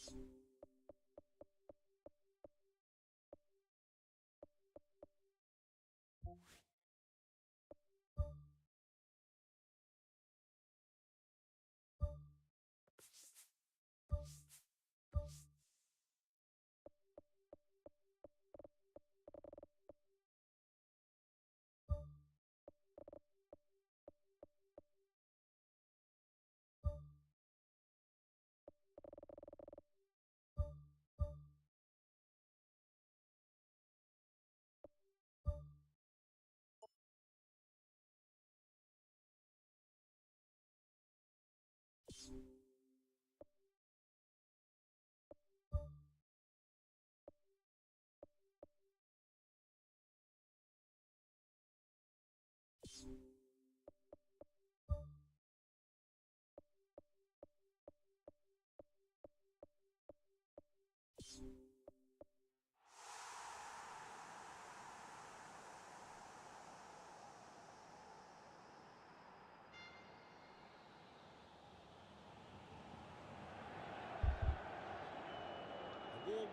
Warm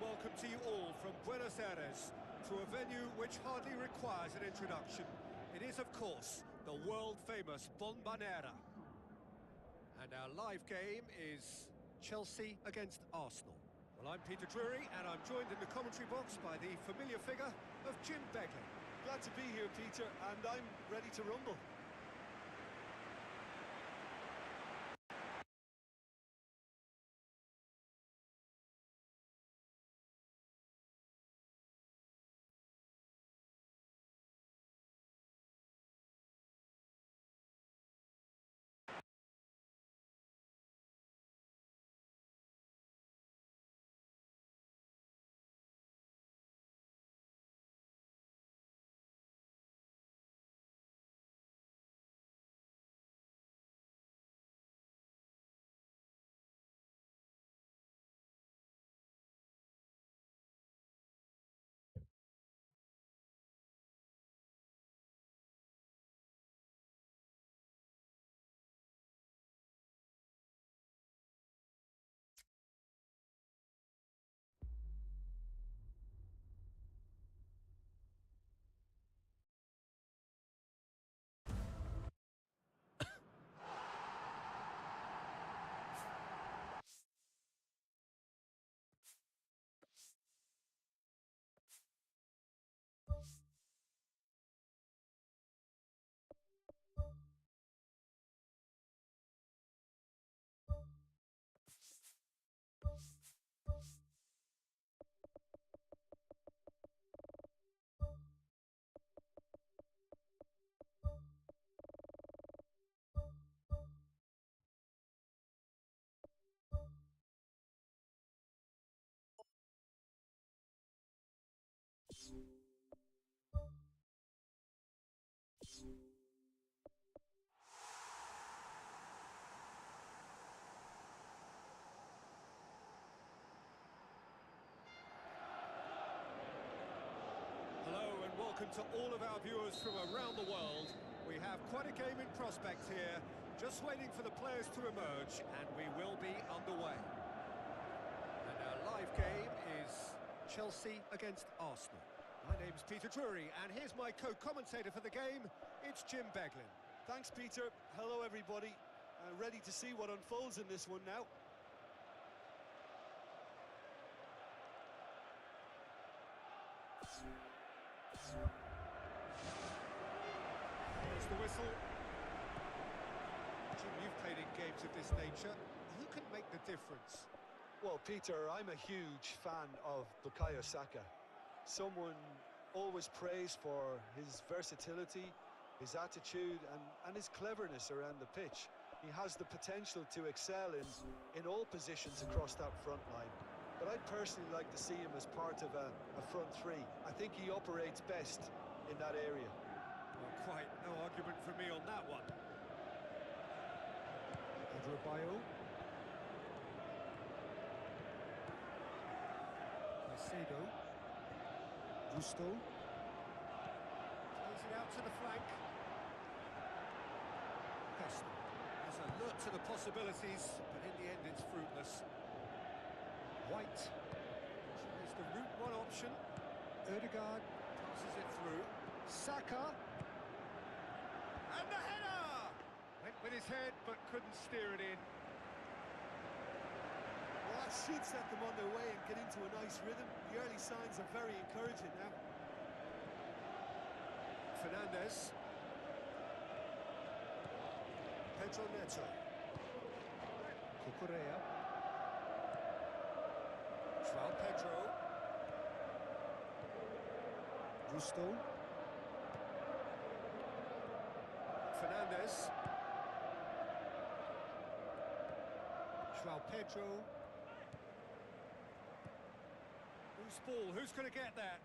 welcome to you all from Buenos Aires to a venue which hardly requires an introduction. It is, of course, the world-famous Bombonera. And our live game is Chelsea against Arsenal. Well, I'm Peter Drury, and I'm joined in the commentary box by the familiar figure of Jim Beglin. Glad to be here, Peter, and I'm ready to rumble. Welcome to all of our viewers from around the world. We have quite a game in prospect here, just waiting for the players to emerge, and we will be underway. And our live game is Chelsea against Arsenal. My name's Peter Drury, and here's my co-commentator for the game, it's Jim Beglin. Thanks, Peter. Hello, everybody. Ready to see what unfolds in this one now. Here's the whistle. Jim, you've played in games of this nature. Who can make the difference? Well, Peter, I'm a huge fan of Bukayo Saka. Someone always praised for his versatility, his attitude and his cleverness around the pitch. He has the potential to excel in all positions across that front line. But I'd personally like to see him as part of a front three. I think he operates best in that area. Well, quite no argument for me on that one. Adrabayo. Caicedo. Gusto. Plays it out to the flank. He's alert to the possibilities, but in the end it's fruitless. White tries the route one option. Ødegaard passes it through. Saka. And the header! Went with his head, but couldn't steer it in. Well, that should set them on their way and get into a nice rhythm. The early signs are very encouraging now. Fernandes. Pedro Neto. Cucurella. João Pedro. Gusto. Fernandes. João Pedro. Who's ball? Who's going to get that?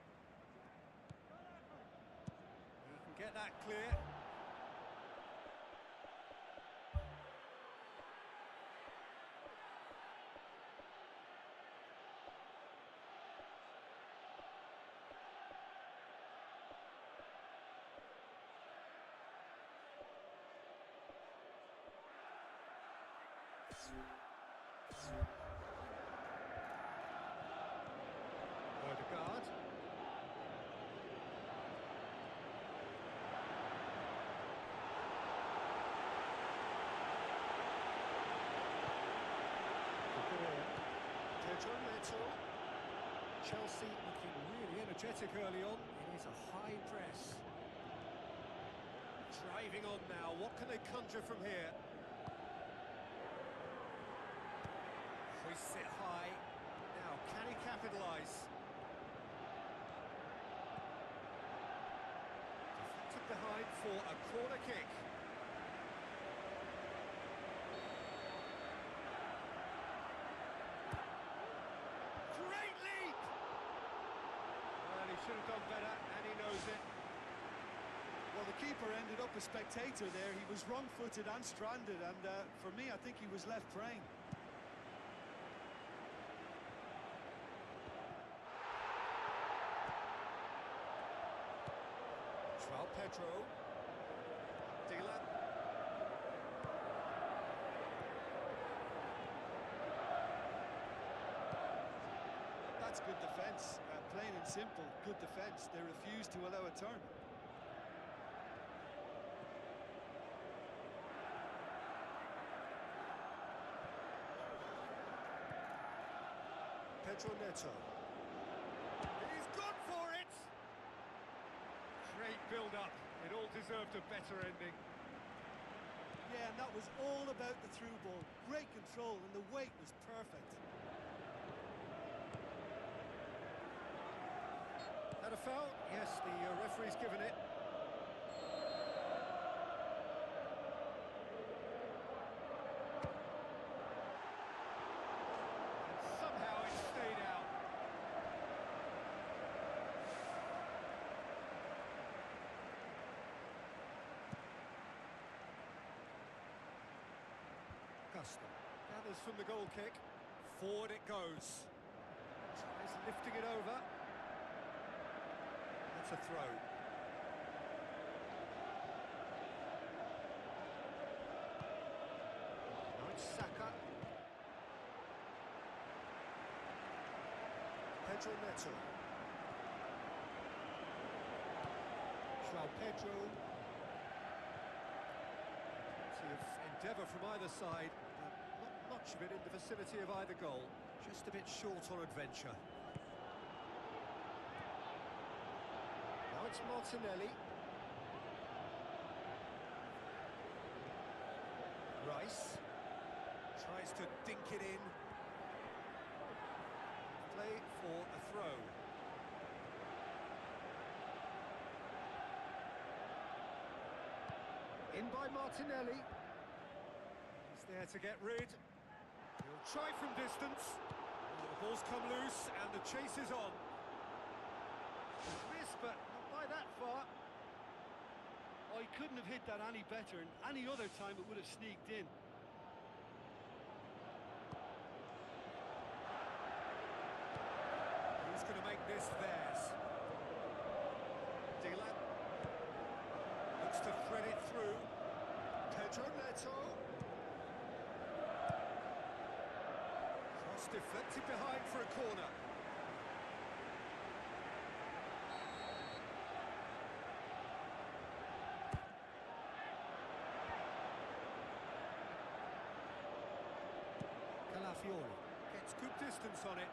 He can get that clear. Ødegaard. Pedro Neto. Chelsea looking really energetic early on. It is a high press. Driving on now. What can they conjure from here? Hoists it high. Now, can he capitalise? Deflected behind for a corner kick. Great leap! Well, he should have done better, and he knows it. Well, the keeper ended up a spectator there. He was wrong-footed and stranded, and for me, I think he was left praying. João Pedro. Dylan. That's good defence. Plain and simple, good defence. They refused to allow a turn. Pedro Neto. He's gone for it! Great build-up. It all deserved a better ending. Yeah, and that was all about the through ball. Great control, and the weight was perfect. Had a foul? Yes, the referee's given it. And somehow it stayed out. Gusto gathers from the goal kick. Forward it goes. Tries lifting it over. That's a throw. Now it's Saka. Pedro Neto. João Pedro. Plenty of endeavour from either side. Not much of it in the vicinity of either goal. Just a bit short on adventure. Now it's Martinelli. Rice tries to dink it in. Play for a throw. In by Martinelli. He's there to get rid. He'll try from distance. The ball's come loose and the chase is on. Missed, but not by that far. Oh, he couldn't have hit that any better, and any other time it would have sneaked in. Who's going to make this theirs? Dylan looks to thread it through. Pedro Neto. Cross It's deflected behind for a corner. Calafiori gets good distance on it.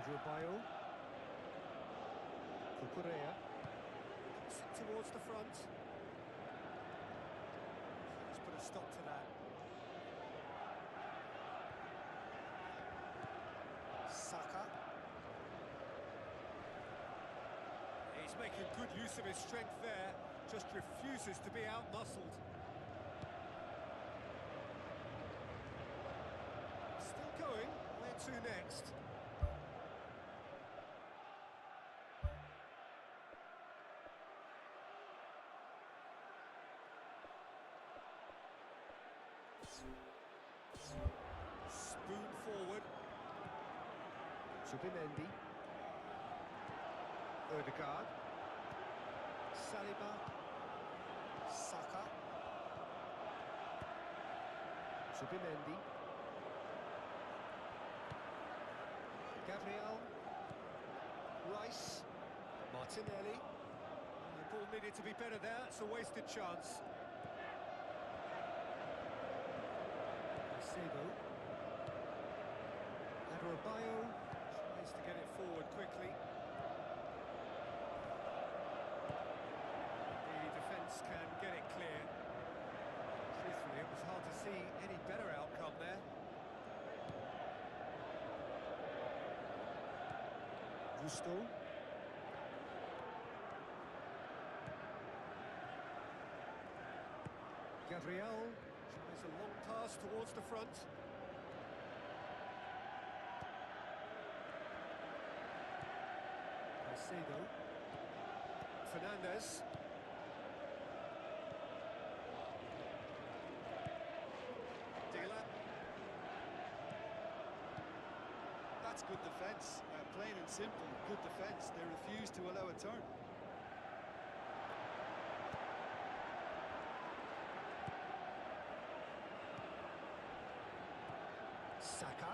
Adebayo. Cucurella. Towards the front. Let's put a stop to that. Saka. He's making good use of his strength there, just refuses to be out-muscled. Still going, where to next? Spoon forward. Subimendi. Ødegaard. Saliba. Saka. Subimendi. Gabriel. Rice. Martinelli. The ball needed to be better there, it's a wasted chance. Adebayo tries to get it forward quickly. The defence can get it clear. Truthfully, it was hard to see any better outcome there. Gusto. Gabriel tries a long pass towards the front. Caicedo. Fernandes. Dela. That's good defence, plain and simple, good defence. They refuse to allow a turn. Saka.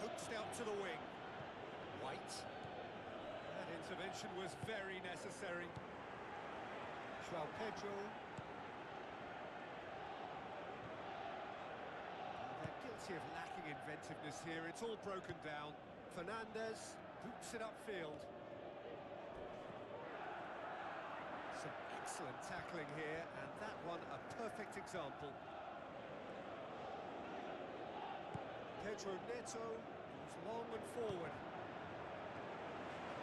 Coaxed out to the wing. White. That intervention was very necessary. João Pedro. They're guilty of lacking inventiveness here. It's all broken down. Fernandes boots it upfield. Some excellent tackling here, and that one a perfect example. Pedro Neto moves long and forward.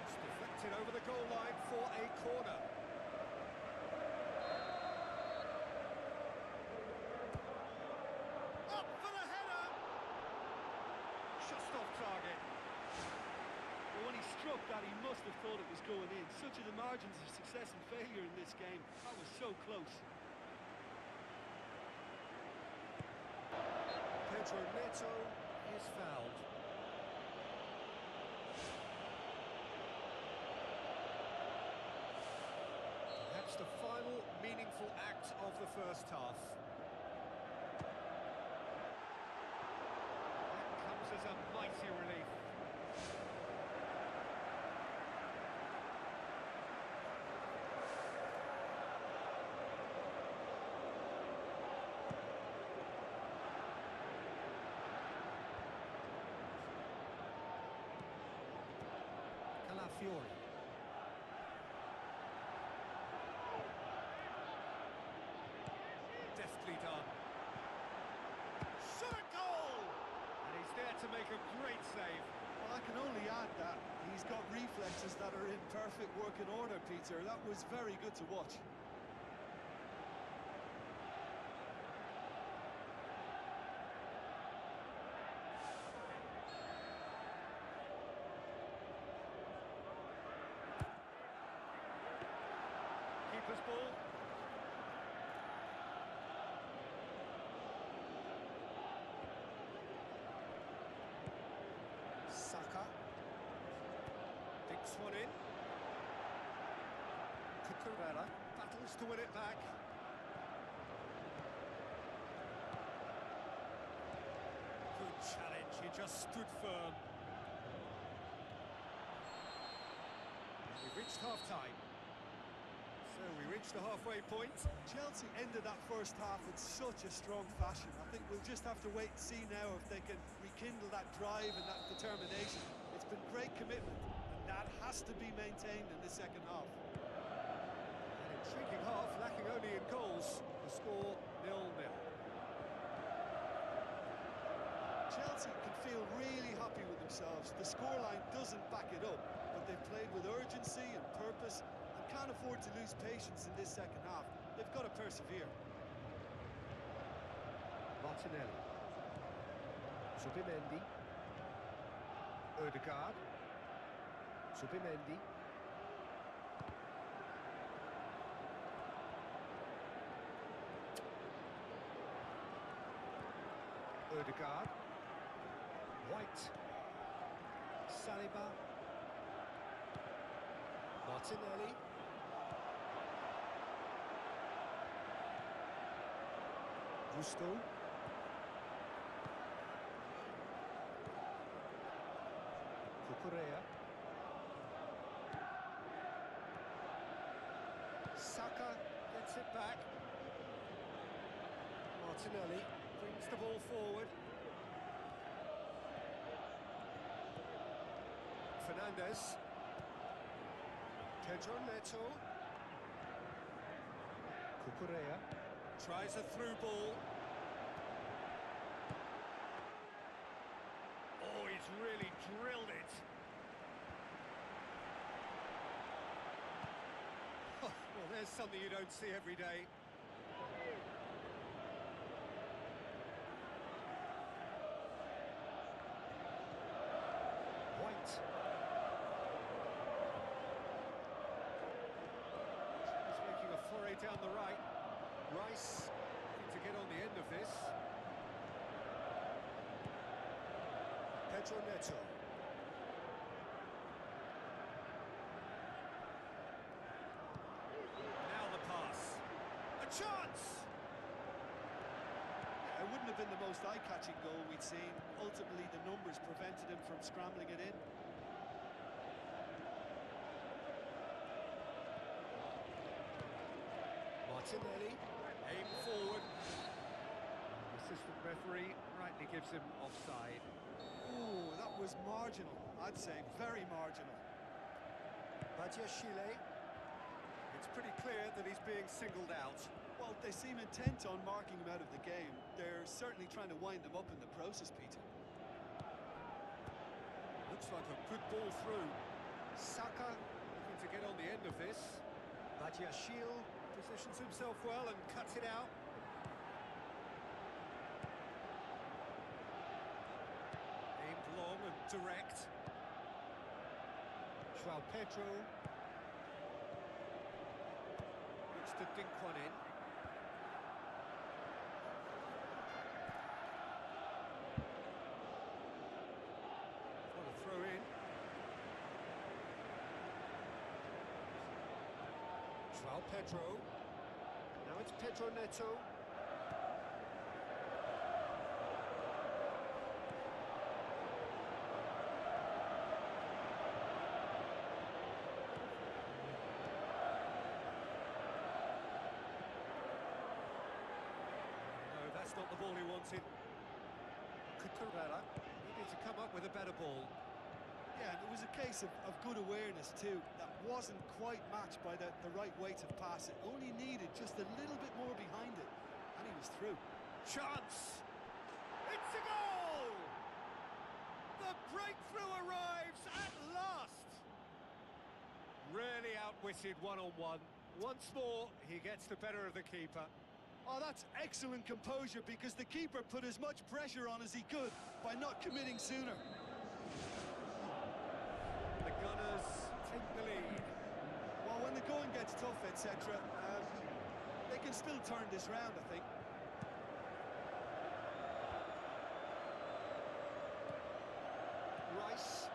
It's deflected over the goal line for a corner. Up for the header! Just off target. Well, when he struck that, he must have thought it was going in. Such are the margins of success and failure in this game. That was so close. Pedro Neto is fouled. Perhaps the final meaningful act of the first half. That comes as a mighty relief. Calafiori. Deftly done. Shot a goal! And he's there to make a great save. Well, I can only add that he's got reflexes that are in perfect working order, Peter. That was very good to watch. Keeper's ball. Saka. Dinks one in. Cucurella battles to win it back. Good challenge, he just stood firm. We've reached half-time. So we reached the halfway point. Chelsea ended that first half in such a strong fashion. I think we'll just have to wait and see now if they can rekindle that drive and that determination. It's been great commitment, and that has to be maintained in the second half. An intriguing half, lacking only in goals. The score 0-0. Chelsea can feel really happy with themselves. The scoreline doesn't back it up, but they've played with urgency and purpose and can't afford to lose patience in this second half. They've got to persevere. Martinelli. Subimendi. Odegaard. Subimendi. Odegaard. White. Saliba. Martinelli. Gusto. Cucurella. Saka gets it back. Martinelli brings the ball forward. Fernandes. Pedro Neto. Cucurella tries a through ball. Oh, he's really drilled it. Oh, well, there's something you don't see every day. White. He's making a foray down the right. Rice looking to get on the end of this. Pedro Neto. Now the pass. A chance! It wouldn't have been the most eye-catching goal we'd seen. Ultimately, the numbers prevented him from scrambling it in. Martinelli, aim forward. The assistant referee rightly gives him offside. Oh, that was marginal. I'd say very marginal. Badiashile. It's pretty clear that he's being singled out. Well, they seem intent on marking him out of the game. They're certainly trying to wind him up in the process, Peter. Looks like a good ball through. Saka looking to get on the end of this. Badiashile positions himself well and cuts it out. Aimed long and direct. João Pedro looks to dink one in. What a throw in. João Pedro. Now it's Pedro Neto. No, that's not the ball he wanted. Cucurella needed to come up with a better ball. Yeah, and it was a case of good awareness too. That wasn't quite matched by the right weight of pass. It only needed just a little bit more behind it, and he was through. Chance! It's a goal! The breakthrough arrives at last! Really outwitted one-on-one. Once more, he gets the better of the keeper. Oh, that's excellent composure, because the keeper put as much pressure on as he could by not committing sooner. The Gunners take the lead. Well, when the going gets tough, etc., they can still turn this round, I think. Rice.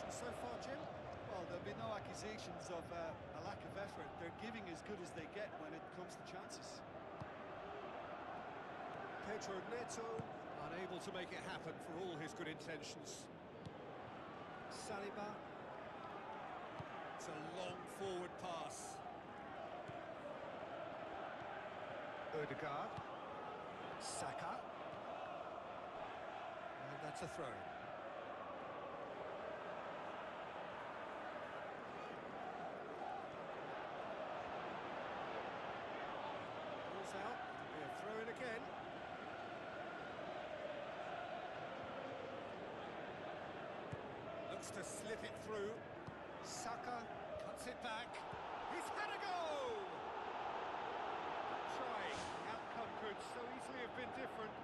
accusations so far, Jim? Well, there'll be no accusations of a lack of effort. They're giving as good as they get when it comes to chances. Pedro Neto, unable to make it happen for all his good intentions. Saliba. It's a long forward pass. Odegaard. Saka. And that's a throw. Ball's out. It'll be a throw in again. Looks to slip it through. Saka cuts it back. He's had a go! Good trying. The outcome could so easily have been different.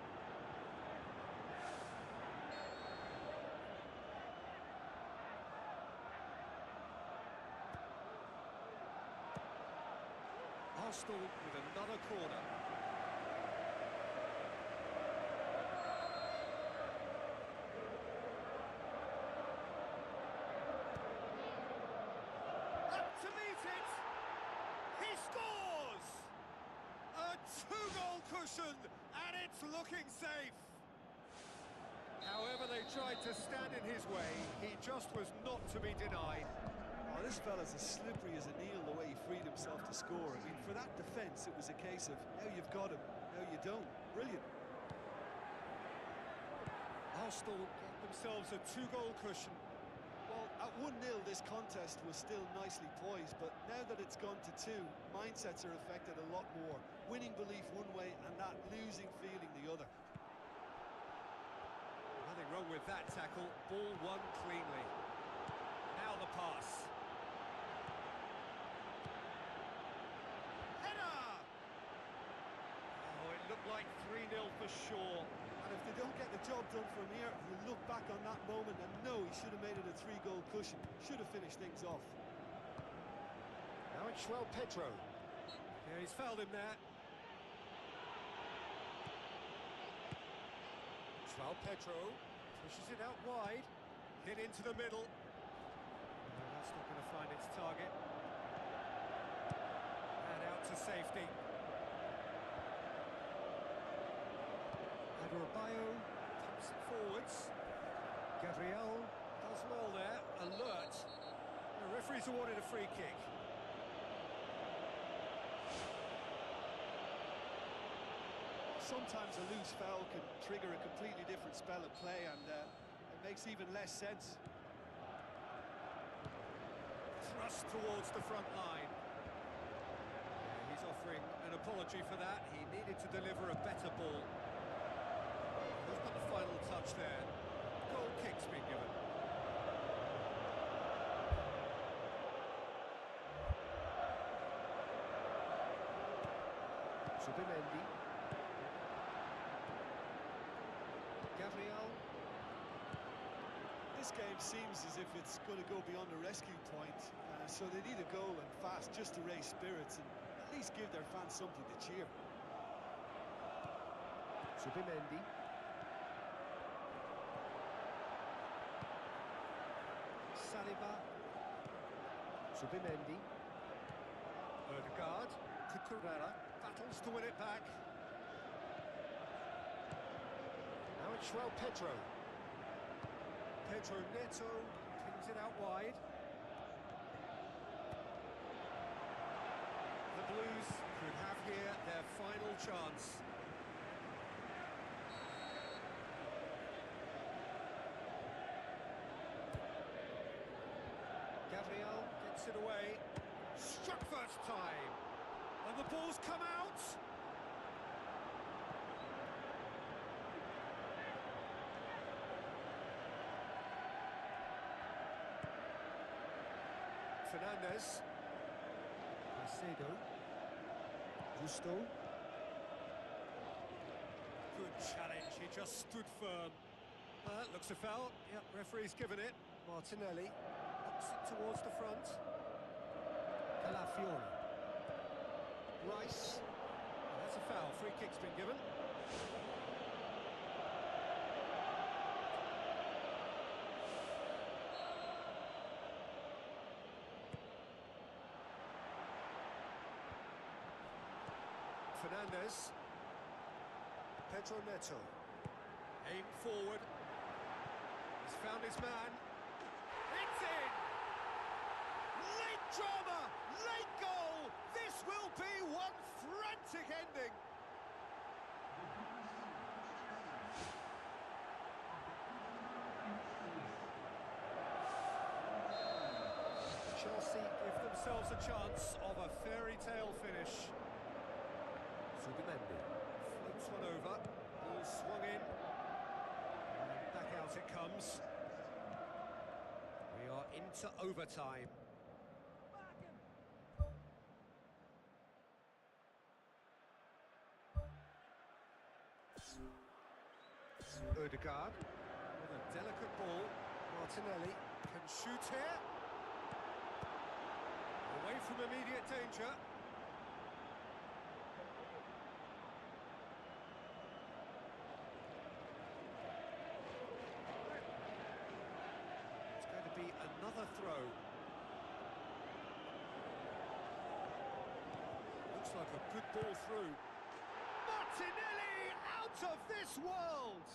Arsenal with another corner. To meet it, he scores! A two-goal cushion, and it's looking safe. However they tried to stand in his way, he just was not to be denied. Oh, this fella's as slippery as an eel the way he freed himself to score. I mean, for that defence, it was a case of now you've got him, now you don't. Brilliant. Arsenal get themselves a two-goal cushion. Well, at 1-0, this contest was still nicely poised, but now that it's gone to 2, mindsets are affected a lot more. Winning belief one way and that losing feeling the other. Nothing wrong with that tackle. Ball won cleanly. Now the pass. Header! Oh, it looked like 3-0 for sure. And if they don't get the job done from here, you'll look back on that moment and know he should have made it a 3-goal cushion. Should have finished things off. Now it's Pedro. Yeah, he's fouled him there. Pedro pushes it out wide. Hit into the middle. No, that's not going to find its target. And out to safety. Adebayo pumps it forwards. Gabriel does well there. Alert. The referee's awarded a free kick. Sometimes a loose foul can trigger a completely different spell of play, and it makes even less sense. Thrust towards the front line. Yeah, he's offering an apology for that. He needed to deliver a better ball. Who's got the final touch there? Goal kick's been given. Subimendi. Gabriel. This game seems as if it's going to go beyond the rescue point, so they need a goal and fast just to raise spirits and at least give their fans something to cheer. Subimendi. Saliba. Subimendi. Odegaard. Cucurella. Battles to win it back. Now it's Pedro. Pedro Neto pings it out wide. The Blues could have here their final chance. Gabriel gets it away. Struck first time. And the ball's come out. Fernandez. Macedo. Justo. Good challenge, he just stood firm. Looks a foul. Yep, referee's given it. Martinelli ups it towards the front. Calafiori. Rice. That's a foul. Free kick's been given. Fernandez. Pedro Neto. Aim forward. He's found his man. It's in! Late drama! Late goal! This will be one frantic ending! Chelsea give themselves a chance of a fairy tale finish. Zubimendi floats one over, ball swung in, and back out it comes. We are into overtime. Odegaard with a delicate ball. Martinelli can shoot here. Away from immediate danger. It's going to be another throw. Looks like a good ball through. Martinelli out of this world!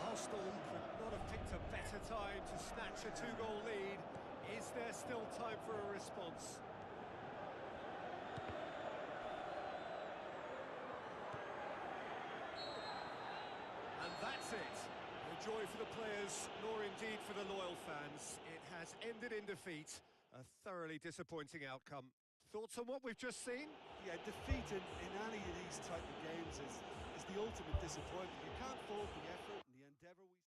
Arsenal could not have picked a better time to snatch a two-goal lead. Is there still time for a response? And that's it. No joy for the players, nor indeed for the loyal fans. It has ended in defeat. A thoroughly disappointing outcome. Thoughts on what we've just seen? Yeah, defeat in any of these type of games is the ultimate disappointment. You can't fault the effort and the endeavour we...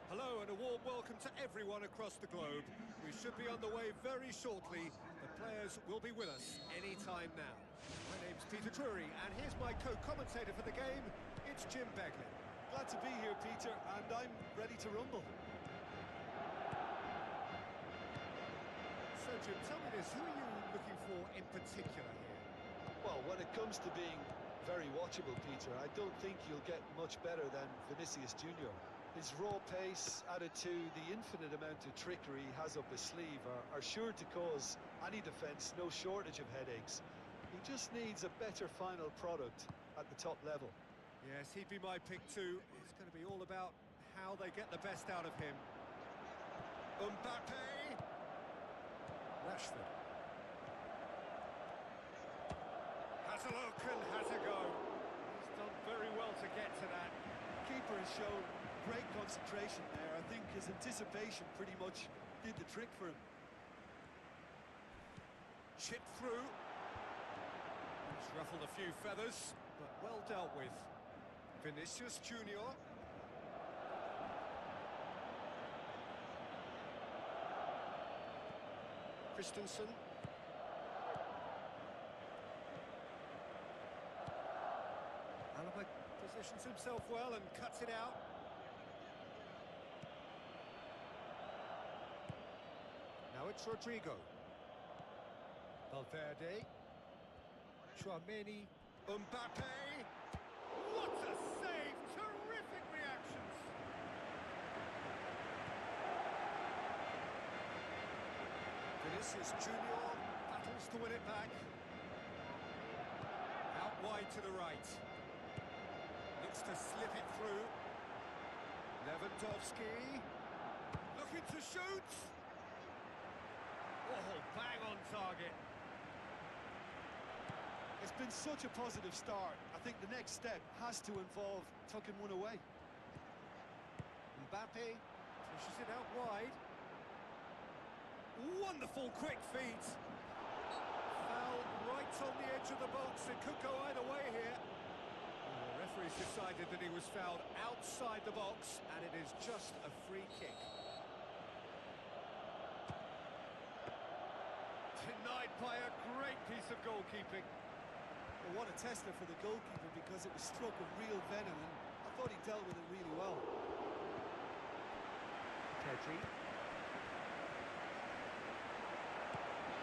Hello and a warm welcome to everyone across the globe. We should be on the way very shortly. The players will be with us any time now. My name's Peter Drury and here's my co-commentator for the game. It's Jim Begley. Glad to be here, Peter, and I'm ready to rumble. So Jim, tell me this, who are you looking for in particular here? Well, when it comes to being very watchable, Peter, I don't think you'll get much better than Vinicius Junior. His raw pace, added to the infinite amount of trickery he has up his sleeve, are sure to cause any defence no shortage of headaches. He just needs a better final product at the top level. Yes, he'd be my pick too. It's going to be all about how they get the best out of him. Mbappe! Rashford. Has a look and has a go. He's done very well to get to that. Keeper has shown great concentration there. I think his anticipation pretty much did the trick for him. Chipped through. He's ruffled a few feathers, but well dealt with. Vinicius Junior. Christensen. positions himself well and cuts it out. Now it's Rodrigo. Valverde. Chouameni. Mbappe. What a save! Terrific reactions. Vinicius Junior battles to win it back. Out wide to the right. Looks to slip it through. Lewandowski. Looking to shoot. Oh, bang on target. It's been such a positive start. I think the next step has to involve tucking one away. Mbappe pushes it out wide. Wonderful quick feet. Foul right on the edge of the box. It could go either way here. The referee's decided that he was fouled outside the box, and it is just a free kick. Denied by a great piece of goalkeeping. Well, what a tester for the goalkeeper, because it was struck with real venom, and I thought he dealt with it really well. Pedri.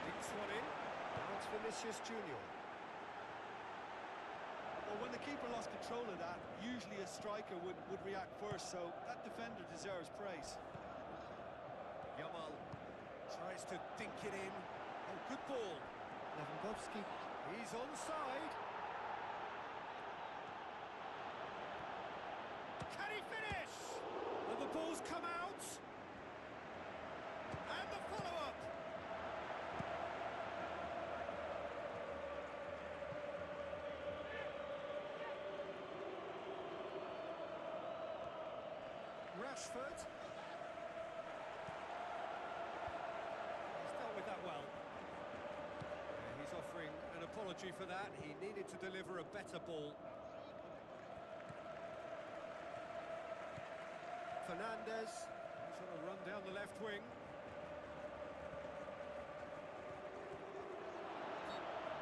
Dinks one in. Now it's Vinicius Junior. Well, when the keeper lost control of that, usually a striker would react first, so that defender deserves praise. Yamal tries to dink it in. Oh, good ball. Lewandowski. He's onside. Can he finish? And the ball's come out. And the follow-up. Rashford. He's dealt with that well. He's offering an apology for that. He needed to deliver a better ball. Fernandez. He's on a run down the left wing.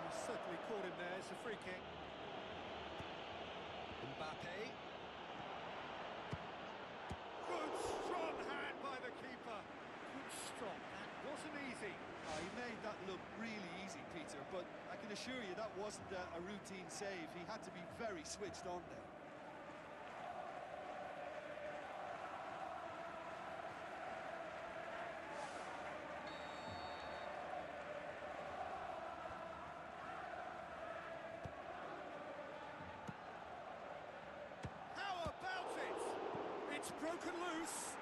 He's certainly caught him there. It's a free kick. Mbappe. Good strong hand by the keeper. Good stop. That wasn't easy. He made that look really easy, Peter, but I can assure you that wasn't a routine save. He had to be very switched on there. How about it? It's broken loose.